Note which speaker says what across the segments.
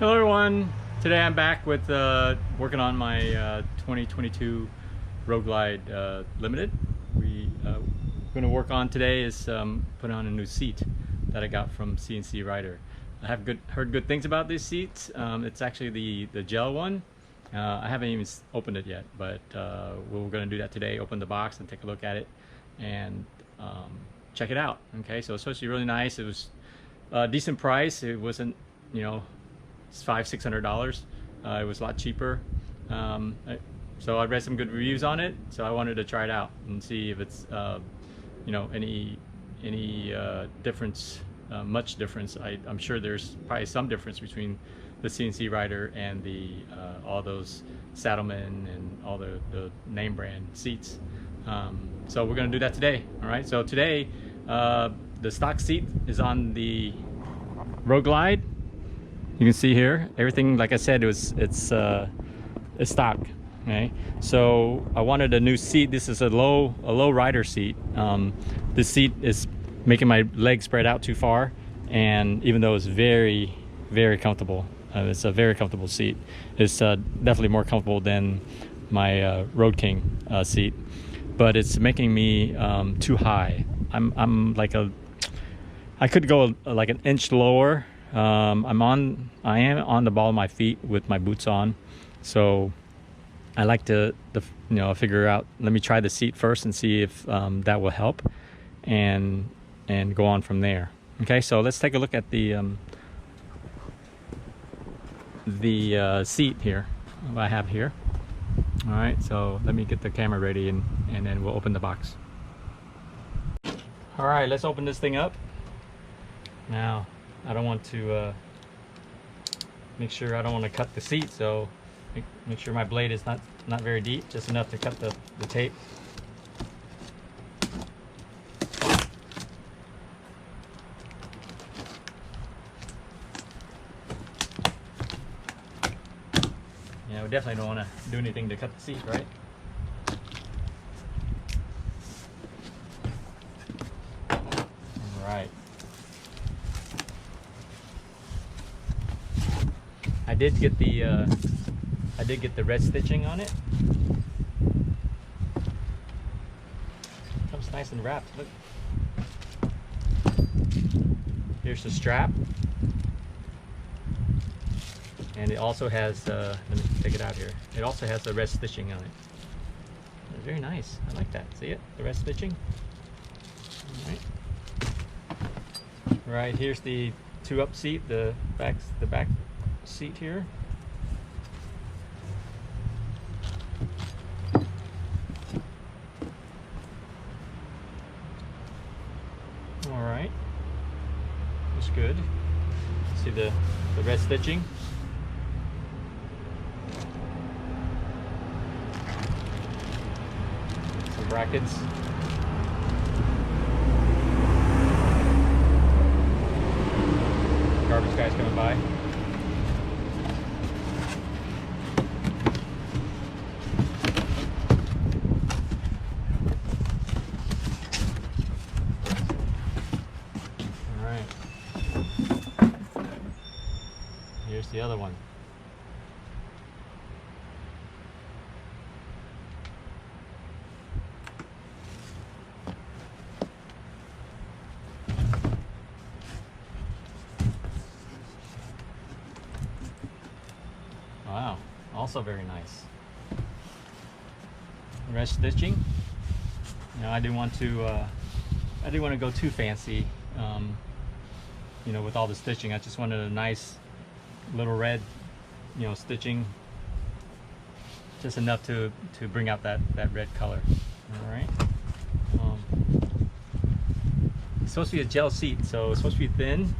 Speaker 1: Hello everyone. Today I'm back with working on my 2022 Road Glide Limited. We're going to work on today is put on a new seat that I got from CCRider. I have heard good things about these seats. It's actually the gel one. I haven't even opened it yet, but we're going to do that today. Open the box and take a look at it and check it out. Okay, so it's supposed to be really nice. It was a decent price. It wasn't, you know, it's $500–600. It was a lot cheaper. So I read some good reviews on it, so I wanted to try it out and see if it's you know, any difference, much difference. I'm sure there's probably some difference between the CCRider and the all those Saddlemen and all the name brand seats. So we're gonna do that today. All right, so today the stock seat is on the Road Glide. You can see here everything, like I said, it's stock. Okay, so I wanted a new seat. This is a low rider seat. This seat is making my legs spread out too far, and even though it's very comfortable, it's a very comfortable seat. It's definitely more comfortable than my Road King seat, but it's making me too high. I'm like I could go like an inch lower. I am on the ball of my feet with my boots on, so I like to you know, figure out, let me try the seat first and see if that will help, and go on from there. Okay, so let's take a look at the seat here, what I have here. All right, so let me get the camera ready and then we'll open the box. All right, let's open this thing up. Now, I don't want to make sure I don't want to cut the seat, so make sure my blade is not very deep, just enough to cut the tape. Yeah, we definitely don't want to do anything to cut the seat, right? All right. I did get the red stitching on it. Comes nice and wrapped. Look. Here's the strap, and it also has. Let me take it out here. It also has the red stitching on it. It's very nice. I like that. See it? The red stitching. All right. Right. Here's the two-up seat. The back seat here. All right, looks good. See the red stitching. Some brackets. Garbage guys coming by. Here's the other one. Wow, also very nice. Red stitching. You know, I didn't want to go too fancy. You know, with all the stitching, I just wanted a nice little red, you know, stitching, just enough to bring out that red color. All right. It's supposed to be a gel seat, so it's supposed to be thin.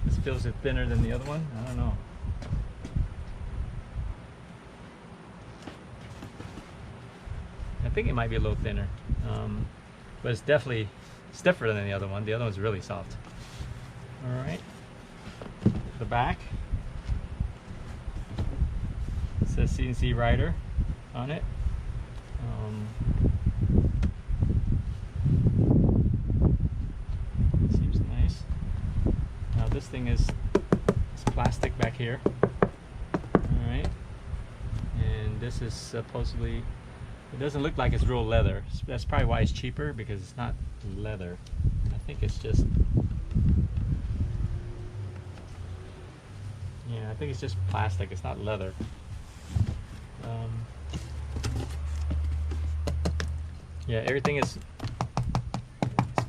Speaker 1: This feels thinner than the other one. I don't know. I think it might be a little thinner, but it's definitely stiffer than the other one. The other one's really soft. All right. The back. It says CCRider on it. Seems nice. Now this thing is plastic back here. All right, and this is supposedly, it doesn't look like it's real leather. That's probably why it's cheaper, because it's not leather. I think it's just, yeah, I think it's just plastic. It's not leather. Yeah, everything is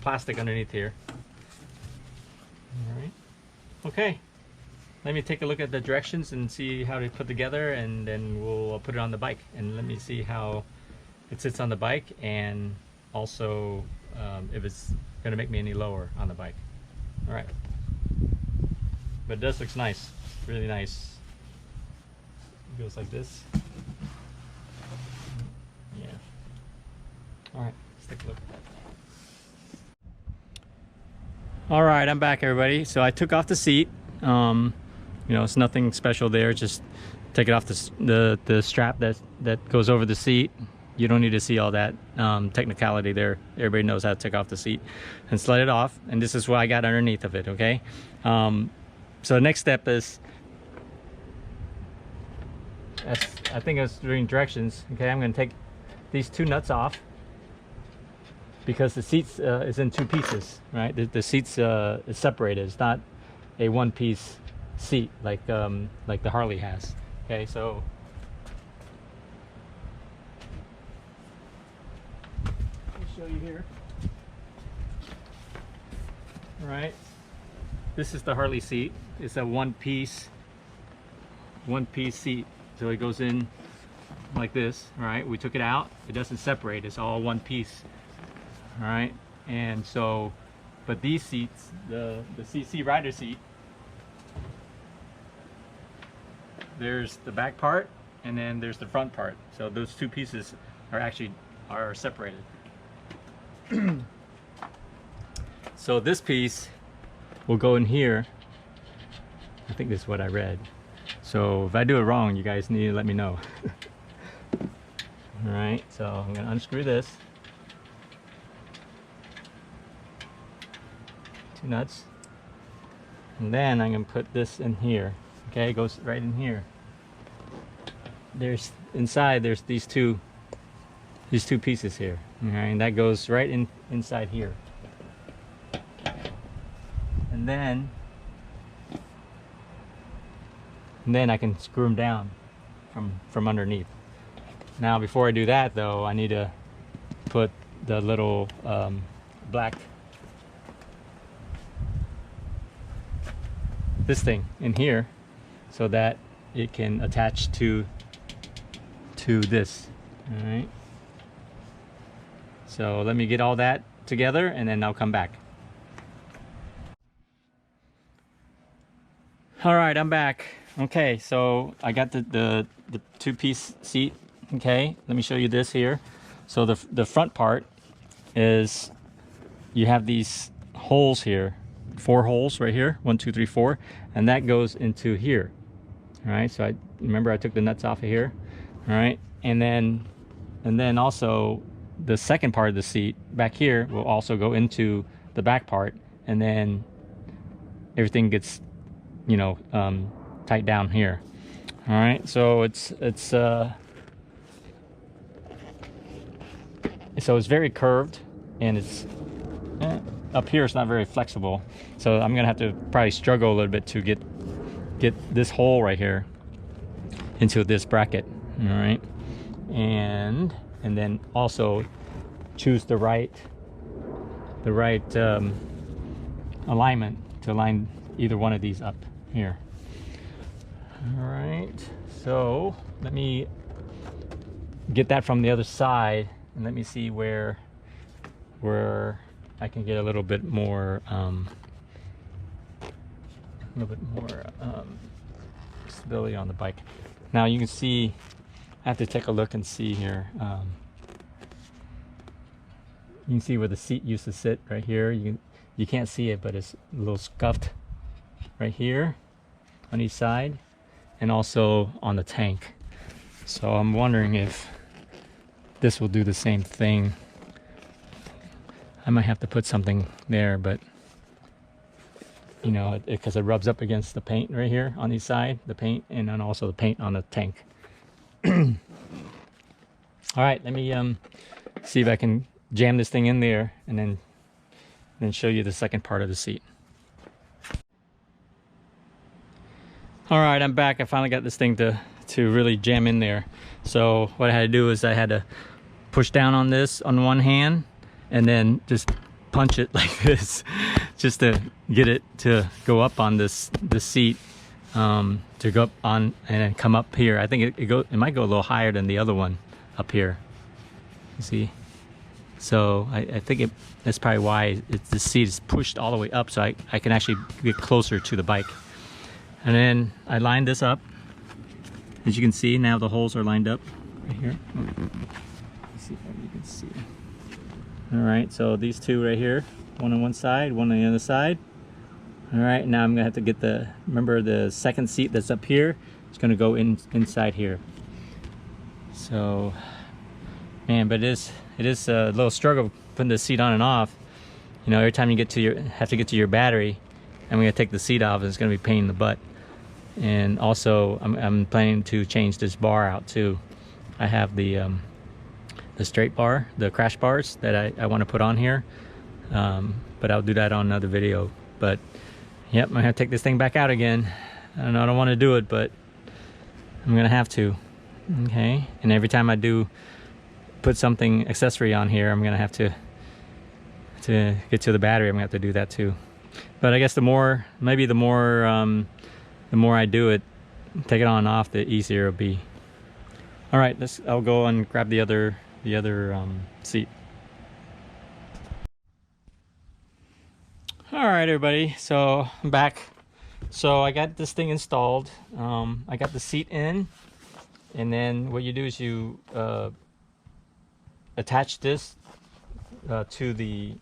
Speaker 1: plastic underneath here. All right. Okay. Let me take a look at the directions and see how they put together, and then we'll put it on the bike. And let me see how it sits on the bike, and also if it's going to make me any lower on the bike. All right. But it does look nice. It's really nice. It goes like this. Yeah. All right, let's take a look. All right, I'm back, everybody. So I took off the seat. You know, it's nothing special there. Just take it off the strap that goes over the seat. You don't need to see all that technicality there. Everybody knows how to take off the seat and slide it off. And this is what I got underneath of it. Okay. So the next step is, I think I was doing directions. Okay, I'm going to take these two nuts off, because the seats is in two pieces, right? The seats is separated. It's not a one-piece seat like the Harley has. Okay, so let me show you here. All right, this is the Harley seat. It's a one-piece seat, so it goes in like this. All right, we took it out. It doesn't separate. It's all one piece. All right, and so, but these seats, the CCRider seat, there's the back part and then there's the front part. So those two pieces are separated. So this piece will go in here. I think this is what I read. So if I do it wrong, you guys need to let me know. All right, so I'm gonna unscrew this. Two nuts, and then I'm gonna put this in here. Okay, it goes right in here. There's inside, there's these two pieces here. Okay, and that goes right inside here. And then I can screw them down from underneath. Now before I do that though, I need to put the little black, this thing in here, so that it can attach to this. All right, so let me get all that together and then I'll come back. All right, I'm back. Okay, so I got the two-piece seat. Okay, let me show you this here. So the front part is, you have these holes here, 4 holes right here, 1, 2, 3, 4, and that goes into here. All right, so I remember I took the nuts off of here. All right, and then also the second part of the seat back here will also go into the back part, and then everything gets, you know, tight down here. All right, so it's very curved, and it's up here it's not very flexible, so I'm gonna have to probably struggle a little bit to get this hole right here into this bracket. All right, and then also choose the right alignment to align either one of these up here. All right, so let me get that from the other side, and let me see where I can get a little bit more stability on the bike. Now you can see, I have to take a look and see here. You can see where the seat used to sit right here. You can't see it, but it's a little scuffed right here on each side, and also on the tank. So I'm wondering if this will do the same thing. I might have to put something there, but you know, because it rubs up against the paint right here on each side, the paint, and then also the paint on the tank. All right, let me see if I can jam this thing in there and then show you the second part of the seat. All right, I'm back. I finally got this thing to really jam in there. So what I had to do is I had to push down on this on one hand and then just punch it like this just to get it to go up on this seat, to go up on and then come up here. I think it might go a little higher than the other one up here. You see? So I think that's probably why the seat is pushed all the way up, so I can actually get closer to the bike. And then I lined this up. As you can see, now the holes are lined up right here. Let's see if you can see. All right, so these two right here, one on one side, one on the other side. All right, now I'm gonna have to get remember the second seat that's up here, it's gonna go inside here. So, man, but it is a little struggle putting the seat on and off. You know, every time you have to get to your battery, and we're gonna take the seat off, it's gonna be a pain in the butt. And also, I'm planning to change this bar out too. I have the straight bar, the crash bars that I want to put on here, but I'll do that on another video. But yep, I'm gonna have to take this thing back out again. I don't want to do it, but I'm gonna have to. Okay, and every time I do put something accessory on here, I'm gonna have to get to the battery. I'm gonna have to do that too. But I guess the more I do it, take it on and off, the easier it'll be. All right, I'll go and grab the other seat. All right, everybody, so I'm back. So I got this thing installed. I got the seat in, and then what you do is you attach this to the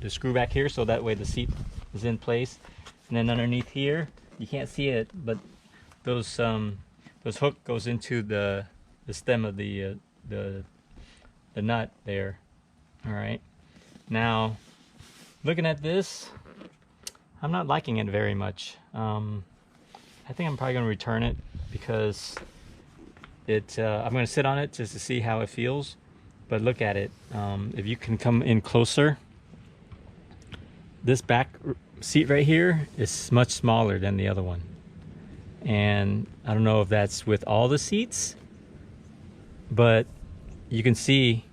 Speaker 1: screw back here, so that way the seat is in place. And then underneath here, you can't see it, but those hook goes into the stem of the nut there. All right, now looking at this, I'm not liking it very much. I think I'm probably gonna return it because I'm gonna sit on it just to see how it feels. But look at it. If you can come in closer, this back seat right here is much smaller than the other one. And I don't know if that's with all the seats, but you can see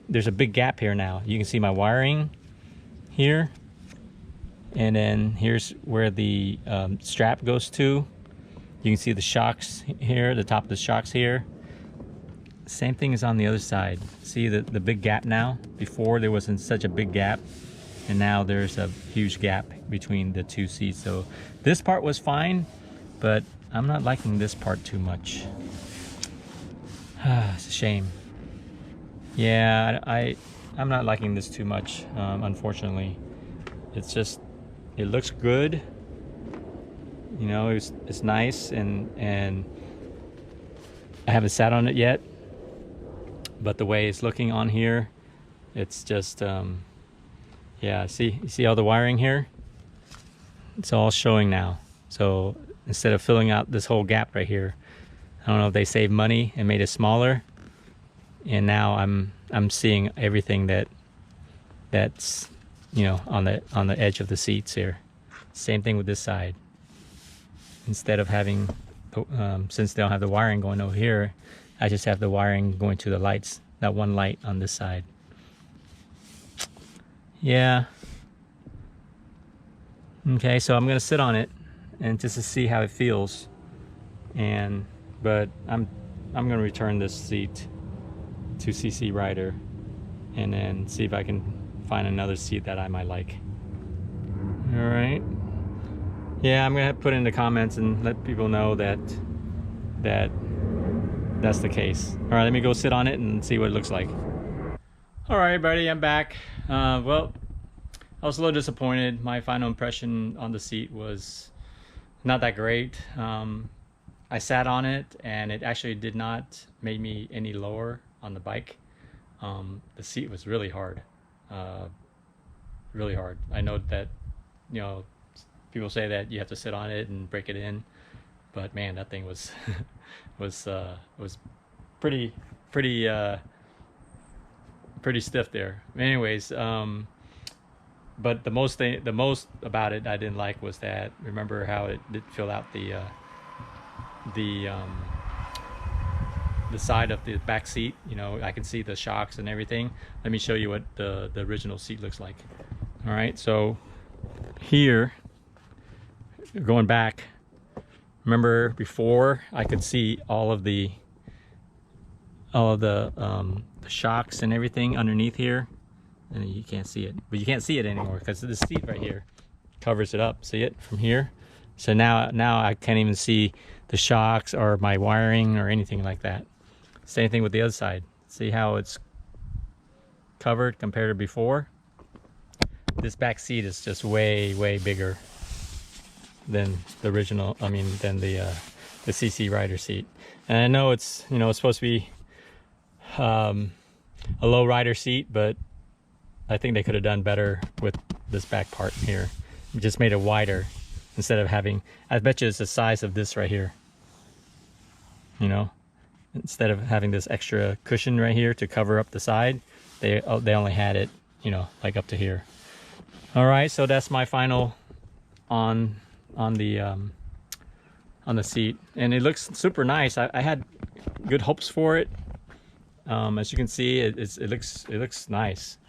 Speaker 1: there's a big gap here now. You can see my wiring here, and then here's where the strap goes to. You can see the shocks here, the top of the shocks here. Same thing is on the other side. See the big gap now? Before there wasn't such a big gap, and now there's a huge gap between the two seats. So this part was fine, but I'm not liking this part too much. It's a shame. Yeah, I'm not liking this too much, unfortunately. It's just, it looks good. You know, it's nice, and I haven't sat on it yet, but the way it's looking on here, it's just, yeah, you see all the wiring here? It's all showing now. So instead of filling out this whole gap right here, I don't know if they saved money and made it smaller, and now I'm seeing everything that's, you know, on the edge of the seats here. Same thing with this side. Instead of having, since they don't have the wiring going over here, I just have the wiring going to the lights, that one light on this side. Yeah. Okay, so I'm gonna sit on it and just to see how it feels. But I'm gonna return this seat to CCRider and then see if I can find another seat that I might like. All right. Yeah, I'm gonna put in the comments and let people know that's the case. All right, let me go sit on it and see what it looks like. All right, everybody, I'm back. Well, I was a little disappointed. My final impression on the seat was not that great. I sat on it and it actually did not make me any lower on the bike. The seat was really hard. Really hard. I know that you know, people say that you have to sit on it and break it in, but man, that thing was was pretty pretty stiff there. Anyways, but the most about it I didn't like was that, remember how it did fill out the side of the back seat. You know, I can see the shocks and everything. Let me show you what the original seat looks like. All right, so here, going back, remember before I could see all of the shocks and everything underneath here, and you can't see it, but you can't see it anymore because the seat right here covers it up. See it from here? So now I can't even see the shocks or my wiring or anything like that. Same thing with the other side. See how it's covered compared to before? This back seat is just way bigger than the original, I mean, than the CCRider seat. And I know it's, you know, it's supposed to be a low rider seat, but I think they could have done better with this back part here. Just made it wider instead of having, I bet you it's the size of this right here. You know, instead of having this extra cushion right here to cover up the side, they only had it, you know, like up to here. All right, so that's my final on the seat, and it looks super nice. I had good hopes for it. As you can see, it looks nice.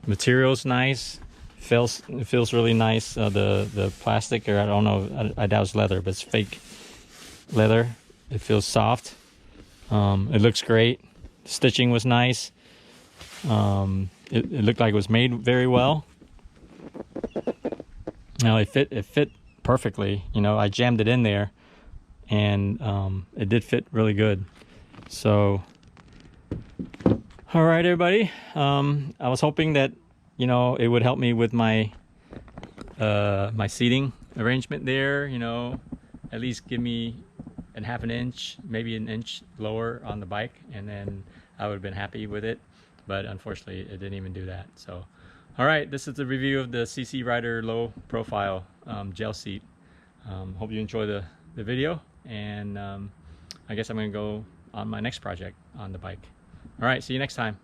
Speaker 1: Material's nice. It feels really nice. The plastic, or I don't know, I doubt it's leather, but it's fake leather. It feels soft. It looks great. Stitching was nice. It looked like it was made very well. Now it fit perfectly. You know, I jammed it in there, and it did fit really good. So, all right, everybody. I was hoping that, you know, it would help me with my my seating arrangement there. You know, at least give me a half an inch, maybe an inch lower on the bike, and then I would have been happy with it. But unfortunately, it didn't even do that. So, all right, this is the review of the CCRider low profile gel seat. Hope you enjoy the video, and I guess I'm gonna go on my next project on the bike. All right, see you next time.